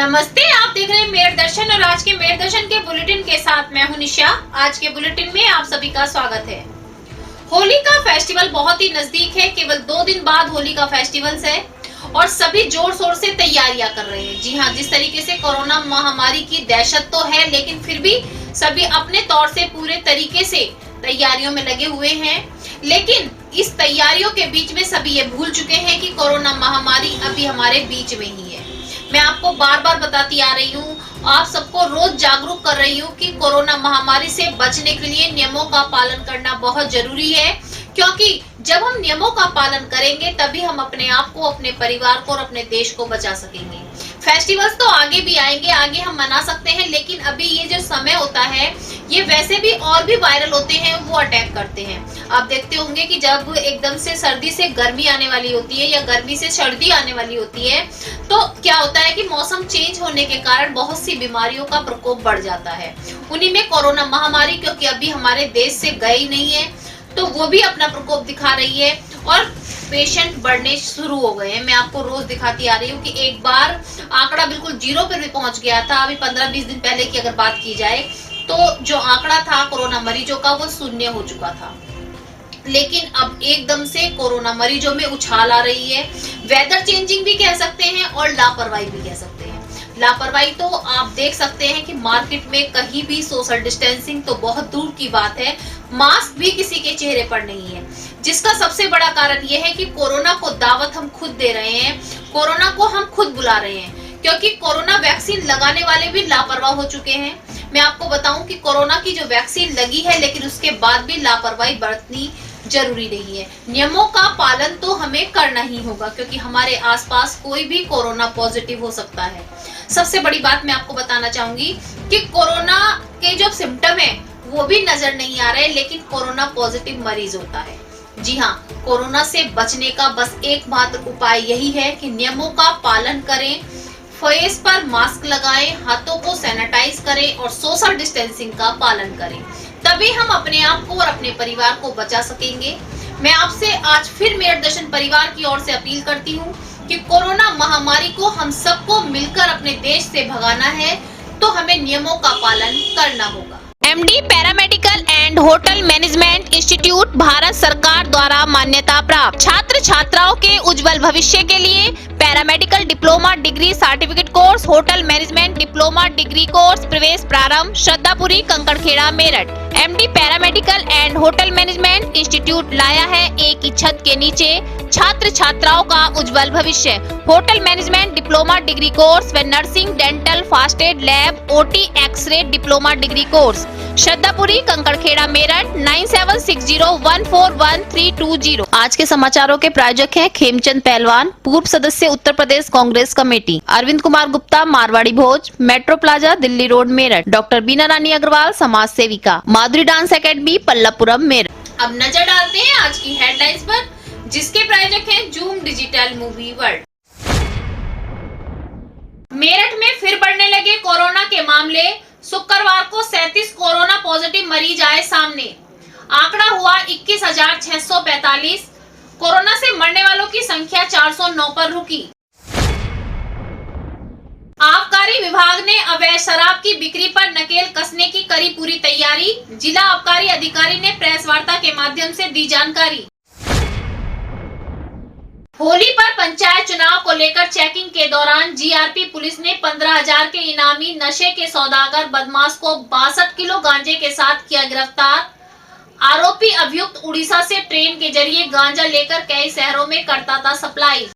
नमस्ते, आप देख रहे हैं मेयर दर्शन और आज के मेयर दर्शन के बुलेटिन के साथ मैं हूं निशा। आज के बुलेटिन में आप सभी का स्वागत है। होली का फेस्टिवल बहुत ही नजदीक है। केवल 2 दिन बाद होली का फेस्टिवल है और सभी जोर शोर से तैयारियां कर रहे हैं। जी हाँ, जिस तरीके से कोरोना महामारी की दहशत तो है, लेकिन फिर भी सभी अपने तौर से पूरे तरीके से तैयारियों में लगे हुए हैं। लेकिन इस तैयारियों के बीच में सभी ये भूल चुके हैं कि कोरोना महामारी अभी हमारे बीच में ही है। मैं आपको बार बार बताती आ रही हूँ, आप सबको रोज जागरूक कर रही हूँ कि कोरोना महामारी से बचने के लिए नियमों का पालन करना बहुत जरूरी है, क्योंकि जब हम नियमों का पालन करेंगे तभी हम अपने आप को, अपने परिवार को और अपने देश को बचा सकेंगे। फेस्टिवल्स तो आगे भी आएंगे, आगे हम मना सकते हैं, लेकिन अभी ये जो समय होता है ये वैसे भी और भी वायरल होते हैं, वो अटैक करते हैं। आप देखते होंगे कि जब एकदम से सर्दी से गर्मी आने वाली होती है या गर्मी से सर्दी आने वाली होती है तो क्या होता है कि मौसम चेंज होने के कारण बहुत सी बीमारियों का प्रकोप बढ़ जाता है। उन्हीं में कोरोना महामारी, क्योंकि अभी हमारे देश से गई नहीं है तो वो भी अपना प्रकोप दिखा रही है और पेशेंट बढ़ने शुरू हो गए हैं। मैं आपको रोज दिखाती आ रही हूँ कि एक बार आंकड़ा बिल्कुल 0 पर भी पहुंच गया था। अभी 15-20 दिन पहले की अगर बात की जाए तो जो आंकड़ा था कोरोना मरीजों का वो 0 हो चुका था, लेकिन अब एकदम से कोरोना मरीजों में उछाल आ रही है। वेदर चेंजिंग भी कह सकते हैं और लापरवाही भी कह सकते हैं। लापरवाही तो आप देख सकते हैं कि मार्केट में कहीं भी सोशल डिस्टेंसिंग तो बहुत दूर की बात है, मास्क भी किसी के चेहरे पर नहीं है, जिसका सबसे बड़ा कारण यह है कि कोरोना को दावत हम खुद दे रहे हैं, कोरोना को हम खुद बुला रहे हैं, क्योंकि कोरोना वैक्सीन लगाने वाले भी लापरवाह हो चुके हैं। मैं आपको बताऊं कि कोरोना की जो वैक्सीन लगी है लेकिन उसके बाद भी लापरवाही बरतनी जरूरी नहीं है। नियमों का पालन तो हमें करना ही होगा, क्योंकि हमारे आसपास कोई भी कोरोना पॉजिटिव हो सकता है। सबसे बड़ी बात मैं आपको बताना चाहूंगी कि कोरोना के जो सिम्टम है वो भी नजर नहीं आ रहे, लेकिन कोरोना पॉजिटिव मरीज होता है। जी हाँ, कोरोना से बचने का बस एकमात्र उपाय यही है कि नियमों का पालन करें, फेस पर मास्क लगाएं, हाथों को सैनिटाइज करें और सोशल डिस्टेंसिंग का पालन करें, तभी हम अपने आप को और अपने परिवार को बचा सकेंगे। मैं आपसे आज फिर मेयर दर्शन परिवार की ओर से अपील करती हूँ कि कोरोना महामारी को हम सबको मिलकर अपने देश से भगाना है, तो हमें नियमों का पालन करना होगा। MD paramedical and hotel management institute Bharat सरकार द्वारा मान्यता प्राप्त। छात्र छात्राओं के उज्जवल भविष्य के लिए paramedical diploma degree certificate course, hotel management diploma degree course प्रवेश प्रारंभ, Shraddhapuri, Kankarkhera, Meerut. MD paramedical and hotel management institute लाया है एक ही छत के नीचे छात्र छात्राओं का उज्जवल भविष्य। Hotel management diploma degree course व nursing, dental, first aid, lab, OT, x-ray diploma degree course, Shraddhapuri, Kankarkhera, Meerut 9760141320। आज के समाचारों के प्रायोजक हैं खेमचंद पहलवान, पूर्व सदस्य Uttar Pradesh Congress committee, Arvind Kumar Gupta, Marwari Bhoj, metro plaza, Delhi road, Meerut, doctor Bina Rani Agarwal, समाज सेविका, माधुरी डांस एकेडमी, पल्लवपुरम, मेरठ। अब नजर डालते हैं आज की हेडलाइंस पर, जिसके प्रायोजक हैं zoom digital movie world. Meerut में फिर बढ़ने लगे कोरोना के मामले। शुक्रवार को 37 कोरोना पॉजिटिव मरीज आए सामने। आंकड़ा हुआ 21,645। कोरोना से मरने वालों की संख्या 409 पर रुकी। आबकारी विभाग ने अवैध शराब की बिक्री पर नकेल कसने की करी पूरी तैयारी। जिला आबकारी अधिकारी ने प्रेस वार्ता के माध्यम से दी जानकारी। होली पर पंचायत चुनाव को लेकर चेकिंग के दौरान जीआरपी पुलिस ने 15,000 के इनामी नशे के सौदागर बदमाश को 62 किलो गांजे के साथ किया गिरफ्तार। आरोपी अभियुक्त उड़ीसा से ट्रेन के जरिए गांजा लेकर कई शहरों में करता था सप्लाई।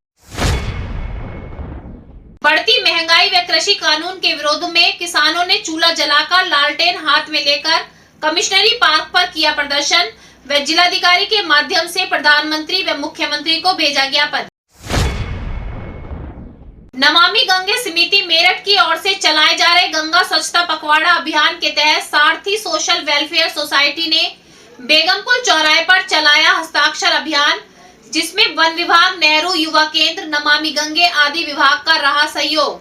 बढ़ती महंगाई व कृषि कानून के विरोध में किसानों ने चूल्हा जलाकर लालटेन हाथ में लेकर कमिश्नरी पार्क पर किया प्रदर्शन व जिलाधिकारी के माध्यम से प्रधानमंत्री व मुख्यमंत्री को भेजा ज्ञापन। नमामि गंगे समिति मेरठ की ओर से चलाए जा रहे गंगा स्वच्छता पखवाड़ा अभियान के तहत सारथी सोशल वेलफेयर सोसाइटी ने बेगमपुर चौराहे पर चलाया हस्ताक्षर अभियान, जिसमें वन विभाग, नेहरू युवा केंद्र, नमामि गंगे आदि विभाग का रहा सहयोग।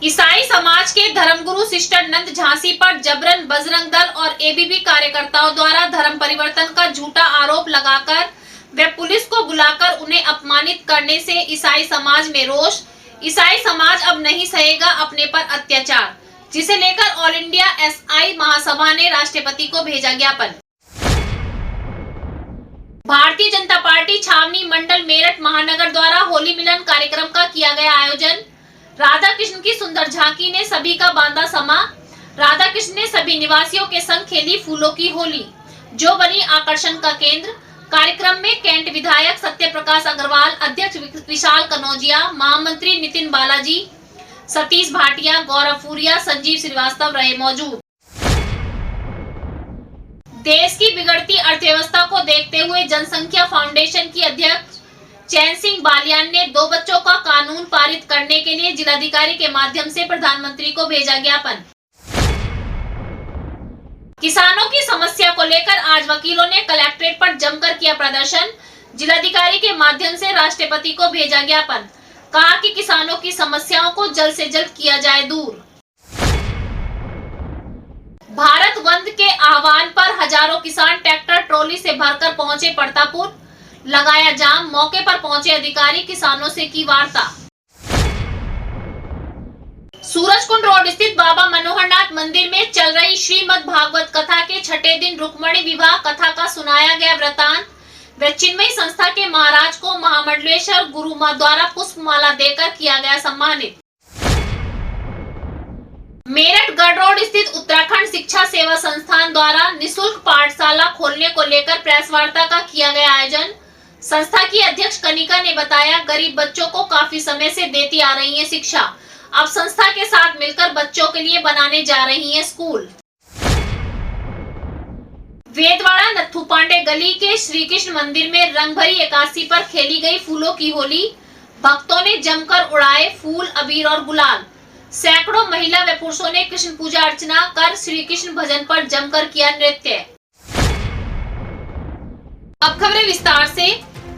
ईसाई समाज के धर्मगुरु सिस्टर नंद झांसी पर जबरन बजरंग दल और एबीवी कार्यकर्ताओं द्वारा धर्म परिवर्तन का झूठा आरोप लगाकर व पुलिस को बुलाकर उन्हें अपमानित करने से ईसाई समाज में रोष ईसाई समाज अब नहीं सहेगा अपने पर अत्याचार, जिसे लेकर ऑल इंडिया एसआई महासभा ने राष्ट्रपति को भेजा ज्ञापन। भारतीय जनता पार्टी छावनी मंडल मेरठ महानगर द्वारा होली मिलन कार्यक्रम का किया गया आयोजन। राधा कृष्ण की सुंदर झांकी ने सभी का बांधा समा। राधा कृष्ण ने सभी निवासियों के संग खेली फूलों की होली, जो बनी आकर्षण का केंद्र। कार्यक्रम में कैंट विधायक सत्य प्रकाश अग्रवाल, अध्यक्ष विशाल कनौजिया, महामंत्री नितिन बालाजी, सतीश भाटिया, गौरव फूरिया, संजीव श्रीवास्तव रहे मौजूद। देश की बिगड़ती अर्थव्यवस्था को देखते हुए जनसंख्या फाउंडेशन की अध्यक्ष चैन सिंह बालियान ने 2 बच्चों का कानून पारित करने के लिए जिलाधिकारी के माध्यम से प्रधानमंत्री को भेजा ज्ञापन। किसानों की समस्या को लेकर आज वकीलों ने कलेक्ट्रेट पर जमकर किया प्रदर्शन। जिलाधिकारी के माध्यम से राष्ट्रपति को भेजा ज्ञापन। कहा कि किसानों की समस्याओं को जल्द से जल्द किया जाए दूर। भारत बंद के आह्वान पर हजारों किसान ट्रैक्टर ट्रॉली से भरकर पहुंचे पड़तापुर। लगाया जाम, मौके पर पहुंचे अधिकारी, किसानों से की वार्ता। सूरजकुंड रोड स्थित बाबा मनोहरनाथ मंदिर में चल रही श्रीमद् भागवत कथा के 6ठे दिन रुक्मणी विवाह कथा का सुनाया गया वृतांत। व चिन्मयी संस्था के महाराज को महामंडलेश्वर गुरुमा द्वारा पुष्पमाला देकर किया गया सम्मानित। मेरठ गढ़ रोड स्थित उत्तराखंड शिक्षा सेवा संस्थान द्वारा निःशुल्क पाठशाला खोलने को लेकर प्रेस वार्ता का किया गया आयोजन। संस्था की अध्यक्ष कनिका ने बताया, गरीब बच्चों को काफी समय से देती आ रही है शिक्षा, अब संस्था के साथ मिलकर बच्चों के लिए बनाने जा रही है स्कूल। वेदवाड़ा नत्थू पांडे गली के श्री कृष्ण मंदिर में रंग भरी एकादशी पर खेली गई फूलों की होली। भक्तों ने जमकर उड़ाए फूल, अबीर और गुलाल। सैकड़ों महिला व पुरुषों ने कृष्ण पूजा अर्चना कर श्री कृष्ण भजन पर जमकर किया नृत्य। अब खबरें विस्तार से।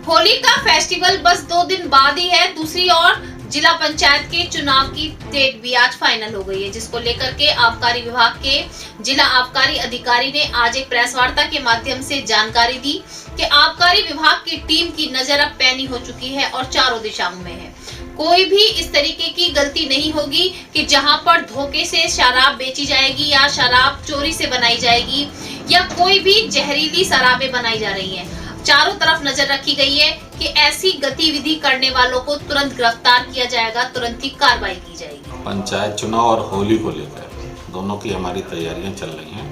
होली का फेस्टिवल बस 2 दिन बाद ही है। दूसरी ओर जिला पंचायत के चुनाव की डेट भी आज फाइनल हो गई है, जिसको लेकर के आबकारी विभाग के जिला आबकारी अधिकारी ने आज एक प्रेस वार्ता के माध्यम से जानकारी दी कि आबकारी विभाग की टीम की नजर अब पैनी हो चुकी है और चारों दिशाओं में है। कोई भी इस तरीके की गलती नहीं होगी कि जहां पर धोखे से शराब बेची जाएगी या शराब चोरी से बनाई जाएगी या कोई भी जहरीली शराबें बनाई जा रही हैं। चारों तरफ नजर रखी गई है कि ऐसी गतिविधि करने वालों को तुरंत गिरफ्तार किया जाएगा, तुरंत ही कार्रवाई की जाएगी। पंचायत चुनाव और होली को लेकर दोनों की हमारी तैयारियां चल रही हैं,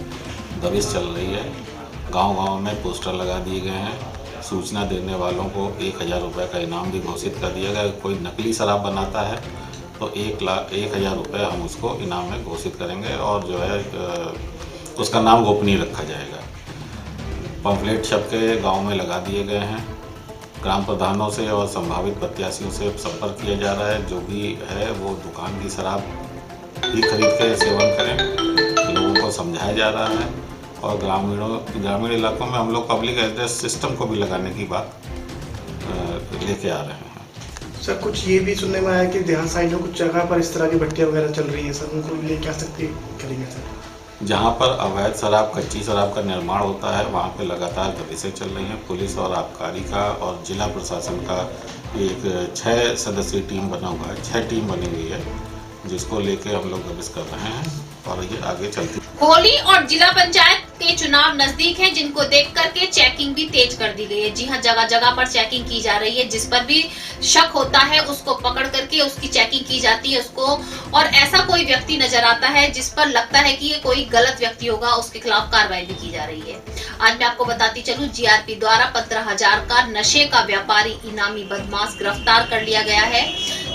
दबिश चल रही है। गांव-गांव में पोस्टर लगा दिए गए हैं। सूचना देने वालों को 1000 रुपये का इनाम भी घोषित कर दिया गया। कोई नकली शराब बनाता है तो 1,00,000 रुपये हम उसको इनाम में घोषित करेंगे और जो है उसका नाम गोपनीय रखा जाएगा। पंफलेट छप के गाँव में लगा दिए गए हैं। ग्राम प्रधानों से और संभावित प्रत्याशियों से संपर्क किया जा रहा है। जो भी है वो दुकान की शराब ही खरीद के सेवन करें, लोगों को समझाया जा रहा है। और ग्रामीण इलाकों में हम लोग पब्लिक एड्रेस सिस्टम को भी लगाने की बात लेके आ रहे हैं। सर कुछ ये भी सुनने में आया कि देहात साइड में कुछ जगह पर इस तरह की भट्टियाँ वगैरह चल रही हैं, सर उनको लेके आ सकते करेंगे सर? जहाँ पर अवैध शराब, कच्ची शराब का निर्माण होता है वहाँ पे लगातार दबिशें चल रही हैं। पुलिस और आबकारी का और जिला प्रशासन का एक 6 सदस्यीय टीम बना हुआ है, 6 टीम बनी हुई है, जिसको लेके हम लोग दबिश कर रहे हैं और ये आगे चलती। होली और जिला पंचायत के चुनाव नजदीक हैं, जिनको देख करके चेकिंग भी तेज कर दी गई है। जी हां, जगह जगह पर चेकिंग की जा रही है। जिस पर भी शक होता है उसको पकड़ करके उसकी चेकिंग की जाती है उसको। और ऐसा कोई व्यक्ति नजर आता है जिस पर लगता है कि ये कोई गलत व्यक्ति होगा, उसके खिलाफ कार्रवाई भी की जा रही है। आज मैं आपको बताती चलूं, जीआरपी द्वारा 15,000 का नशे का व्यापारी इनामी बदमाश गिरफ्तार कर लिया गया है,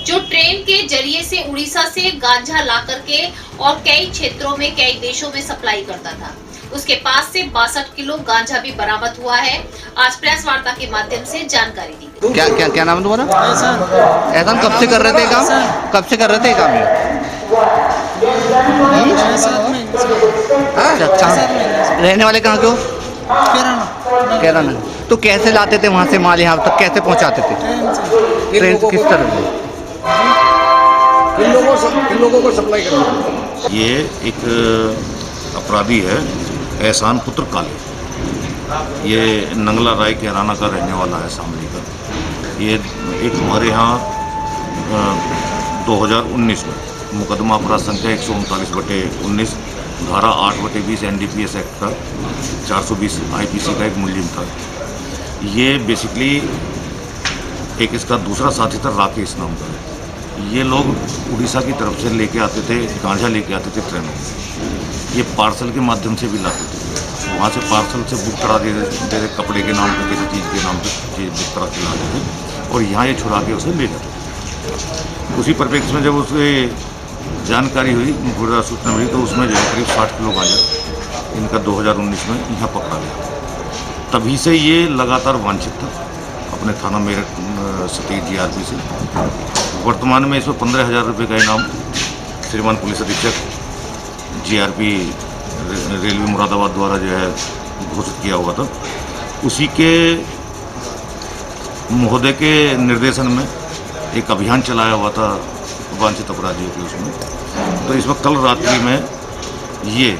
जो ट्रेन के जरिए से उड़ीसा से गांजा ला करके और कई क्षेत्रों में, कई देशों में सप्लाई करता था। उसके पास से 62 किलो गांजा भी बरामद हुआ है। आज प्रेस वार्ता के माध्यम से जानकारी दी। क्या नाम है तुम्हारा? एहसान। कब से कर रहे थे काम? कब से कर रहे थे काम? रहने वाले कहाँ के हो? केरला। तो कैसे लाते थे वहाँ से माल यहाँ तक, कैसे पहुँचाते थे? ट्रेन से। किस तरह से? किन लोगों को सप्लाई करना? ये एक अपराधी है, एहसान पुत्र काले। ये नंगला राय कैराना का रहने वाला है, शामली का। ये एक हमारे यहाँ 2019 में मुकदमा अपराध संख्या 139/19, धारा 8/20 NDPS एक्ट का 420 IPC का एक मुलजिम था। ये बेसिकली एक इसका दूसरा साथी था राकेश नाम का। ये लोग उड़ीसा की तरफ से लेके आते थे, गांजा लेके आते थे ट्रेनों में। ये पार्सल के माध्यम से भी लाते थे, वहाँ से पार्सल से बुक करा देते कपड़े के नाम पे, किसी चीज़ के नाम पे चीज़ बुक करा के लाते थे और यहाँ ये छुड़ा के उसे ले जाते थे। उसी परिप्रेक्ष्य में जब उसे जानकारी हुई, पूरा सूचना मिली, तो उसमें जो है करीब 60 किलो गांजा इनका 2019 में यहाँ पकड़ा गया। तभी से ये लगातार वांछित था अपने थाना मेरठ सतीश GRP से। वर्तमान में इसमें 15,000 रुपये का इनाम श्रीमान पुलिस अधीक्षक GRP रेलवे मुरादाबाद द्वारा जो है घोषित किया हुआ था। उसी के महोदय के निर्देशन में एक अभियान चलाया हुआ था वांछित अपराधियों के उसमें। तो इसमें कल रात्रि में ये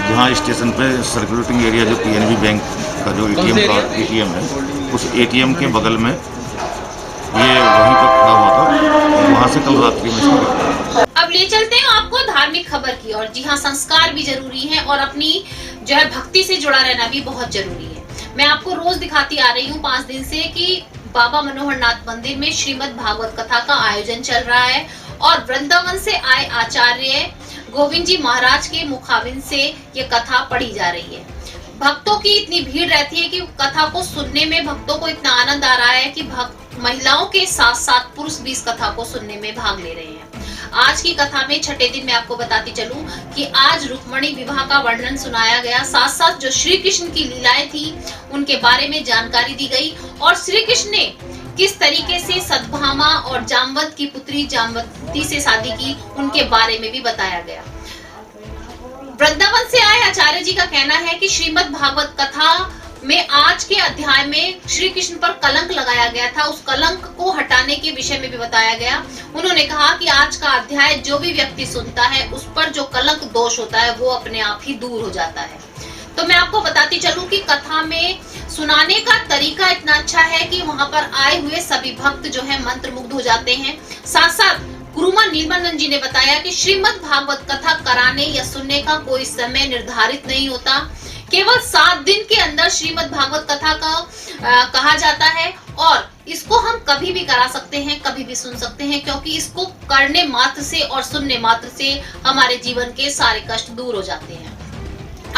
जहाँ स्टेशन पे सर्कुलेटिंग एरिया जो PNB बैंक का जो ATM है, उस ATM के बगल में ये वहीं पर खड़ा हुआ था और वहाँ से कल रात्रि में इसको। अब ले चलते हैं आपको धार्मिक खबर की ओर। जी हाँ, संस्कार भी जरूरी है और अपनी जो है भक्ति से जुड़ा रहना भी बहुत जरूरी है। मैं आपको रोज दिखाती आ रही हूँ 5 दिन से कि बाबा मनोहर नाथ मंदिर में श्रीमद् भागवत कथा का आयोजन चल रहा है और वृंदावन से आए आचार्य गोविंद जी महाराज के मुखाबिन से ये कथा पढ़ी जा रही है। भक्तों की इतनी भीड़ रहती है कि कथा को सुनने में भक्तों को इतना आनंद आ रहा है कि महिलाओं के साथ साथ पुरुष भी इस कथा को सुनने में भाग ले रहे हैं। आज की कथा में छठे दिन में आपको बताती चलूं कि आज रुक्मणी विवाह का वर्णन सुनाया गया, साथ साथ जो श्री कृष्ण की लीलाएं थी उनके बारे में जानकारी दी गई और श्री कृष्ण ने किस तरीके से सतभामा और जाम्बवत की पुत्री जाम्बवती से शादी की उनके बारे में भी बताया गया। वृंदावन से आए आचार्य जी का कहना है कि श्रीमद् भागवत कथा में आज के अध्याय में श्री कृष्ण पर कलंक लगाया गया था, उस कलंक को हटाने के विषय में भी बताया गया। उन्होंने कहा कि आज का अध्याय जो भी व्यक्ति सुनता है उस पर जो कलंक दोष होता है वो अपने आप ही दूर हो जाता है। तो मैं आपको बताती चलूं कि कथा में सुनाने का तरीका इतना अच्छा है कि वहां पर आए हुए सभी भक्त जो है मंत्रमुग्ध हो जाते हैं। साथ साथ गुरुमा नीलमानंद जी ने बताया कि श्रीमद् भागवत कथा कराने या सुनने का कोई समय निर्धारित नहीं होता, केवल 7 दिन के अंदर श्रीमद् भागवत कथा का कहा जाता है और इसको हम कभी भी करा सकते हैं, कभी भी सुन सकते हैं, क्योंकि इसको करने मात्र से और सुनने मात्र से हमारे जीवन के सारे कष्ट दूर हो जाते हैं।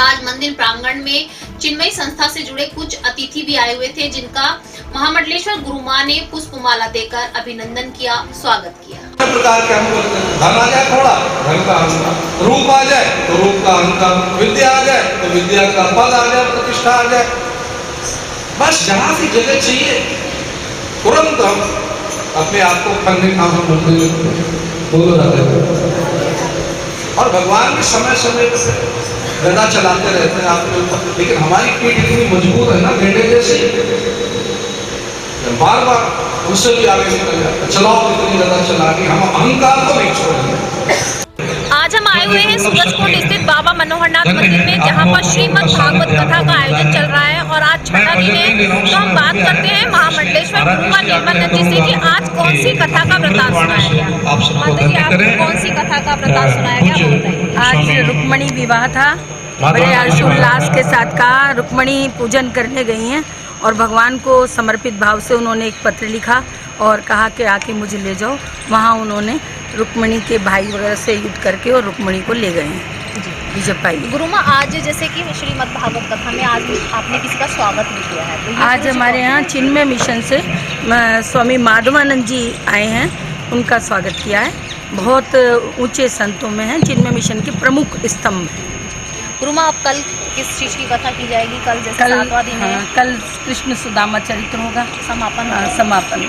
आज मंदिर प्रांगण में चिन्मयी संस्था से जुड़े कुछ अतिथि भी आए हुए थे, जिनका महामंडलेश्वर गुरुमा ने पुष्पमाला देकर अभिनंदन किया, स्वागत किया। प्रकार के हम बोलते हैं, धन आ जाए थोड़ा, धन का अहंकार, रूप आ जाए तो रूप का अहंकार, विद्या आ जाए तो विद्या का पद आ जाए, प्रतिष्ठा आ जाए, बस जहां से जगह चाहिए तुरंत हम अपने आप को खंडे काम बोल रहे हैं। और भगवान भी समय समय पर गदा चलाते रहते हैं आपके ऊपर, लेकिन हमारी पीठ इतनी मजबूत है ना, गेंडे जैसी, बार बार उससे भी आगे निकल जाता, चलाओ इतनी गदा चला के हम अहंकार को नहीं छोड़ेंगे। आज हम आए हुए हैं सूरजकुंड स्थित बाबा मनोहरनाथ मंदिर में, जहां पर श्रीमद् भागवत कथा का आयोजन चल रहा है और आज छठा दिन है। तो हम बात करते हैं महामंडलेश्वर गुरुमा नीलमानंद जी से कि आज कौन सी कथा का वृतांत सुनाया गया। माता जी, आपको कौन सी कथा का वृतांत सुनाया गया वो बताइए। आज रुक्मणी विवाह था, बड़े हर्षोल्लास के साथ कहा। रुक्मणी पूजन करने गई हैं और भगवान को समर्पित भाव से उन्होंने एक पत्र लिखा और कहा कि आके मुझे ले जाओ। वहाँ उन्होंने रुक्मणी के भाई वगैरह से युद्ध करके और रुक्मणी को ले गए हैं विजय पाई। गुरुमा, आज जैसे कि श्रीमद् भागवत कथा में आज आपने किसी का स्वागत भी किया है, तो आज हमारे यहाँ चिन्मय मिशन से स्वामी माधवानंद जी आए हैं, उनका स्वागत किया है। बहुत ऊंचे संतों में हैं, चिन्मय मिशन के प्रमुख स्तंभ हैं। गुरुमा, अब कल किस चीज की कथा की जाएगी? कल जैसे 7वां दिन है, कल कृष्ण सुदामा चरित्र होगा, समापन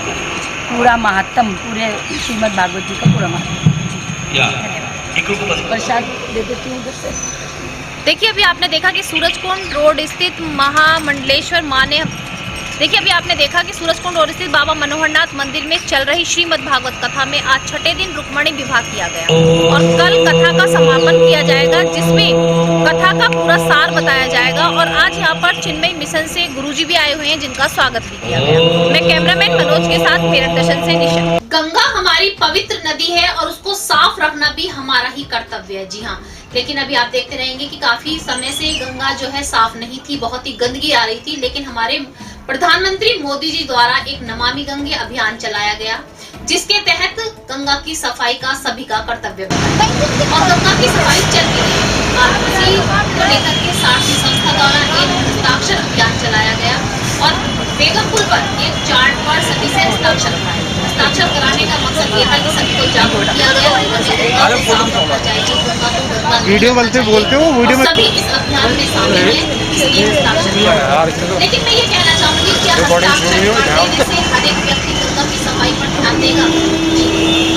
पूरा महात्म, पूरे श्रीमद् भागवत जी का पूरा महात्म। प्रसाद दे देती हूँ उधर से। देखिए, अभी आपने देखा कि सूरजकुंड रोड स्थित महामंडलेश्वर माँ ने देखिए, अभी आपने देखा कि सूरजकुंड रोड स्थित बाबा मनोहरनाथ मंदिर में चल रही श्रीमद् भागवत कथा में आज छठे दिन रुक्मणी विवाह किया गया और कल कथा का समापन किया जाएगा, जिसमें कथा का पूरा सार बताया जाएगा। और आज यहाँ पर चिन्मय मिशन से गुरुजी भी आए हुए हैं, जिनका स्वागत भी किया गया। मैं कैमरामैन मनोज के साथ मेरठ दर्शन से निशा। गंगा हमारी पवित्र नदी है और उसको साफ रखना भी हमारा ही कर्तव्य है। जी हाँ, लेकिन अभी आप देखते रहेंगे कि काफी समय से गंगा जो है साफ नहीं थी, बहुत ही गंदगी आ रही थी। लेकिन हमारे प्रधानमंत्री मोदी जी द्वारा एक नमामि गंगे अभियान चलाया गया, जिसके तहत गंगा की सफाई का सभी का कर्तव्य बना और गंगा की सफाई चल रही है। और उसी को लेकर के सारथी संस्था द्वारा एक हस्ताक्षर अभियान चलाया गया और बेगम पुल पर एक चार्ट पर सभी से हस्ताक्षर कराए। हस्ताक्षर कराने का मकसद ये था कि सभी को जागरूक किया गया। वीडियो बोलते हो वीडियो में सभी इस अभियान में शामिल हैं, इसलिए हस्ताक्षर किया। लेकिन मैं ये कहना चाहूंगी कि हस्ताक्षर करने से हर एक व्यक्ति गंगा की सफाई पर ध्यान देगा।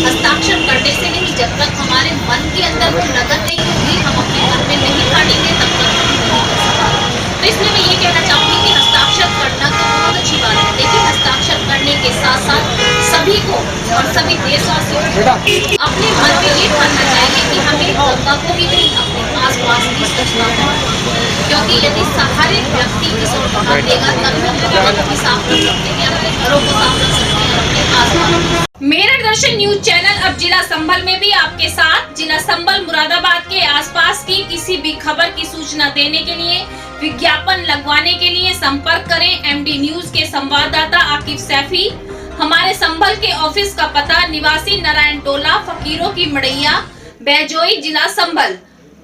हस्ताक्षर करने से नहीं, जब तक हमारे मन के अंदर वो लगन नहीं होगी, हम अपने मन में नहीं ठानेंगे, तब तक हम नहीं कर सकते। तो इसलिए मैं ये कहना चाहूंगी कि हस्ताक्षर करना तो बहुत अच्छी बात है, लेकिन हस्ताक्षर करने के साथ साथ सभी को और सभी देशवासियों को अपने मन में ये ठानना चाहिए कि हमें गंगा को भी नहीं, अपने आसपास की स्वच्छता करना, क्योंकि यदि हर एक व्यक्ति इस ओर ध्यान देगा तभी हम गंगा को भी साफ रख सकते हैं, अपने घरों को साफ रख सकते हैं, अपने आसपास। मेरठ दर्शन न्यूज चैनल अब जिला संभल में भी आपके साथ। जिला संभल मुरादाबाद के आसपास की किसी भी खबर की सूचना देने के लिए, विज्ञापन लगवाने के लिए संपर्क करें एमडी न्यूज के संवाददाता आकिब सैफी। हमारे संभल के ऑफिस का पता निवासी नारायण टोला, फकीरों की मड़ैया, बैजोई, जिला संभल।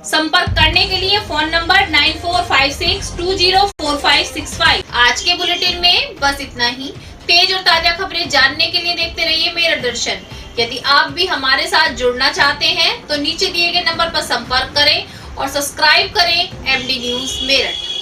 संपर्क करने के लिए फोन नंबर 9456204565। आज के बुलेटिन में बस इतना ही। तेज और ताजा खबरें जानने के लिए देखते रहिए मेरठ दर्शन। यदि आप भी हमारे साथ जुड़ना चाहते हैं तो नीचे दिए गए नंबर पर संपर्क करें और सब्सक्राइब करें एमडी न्यूज मेरठ।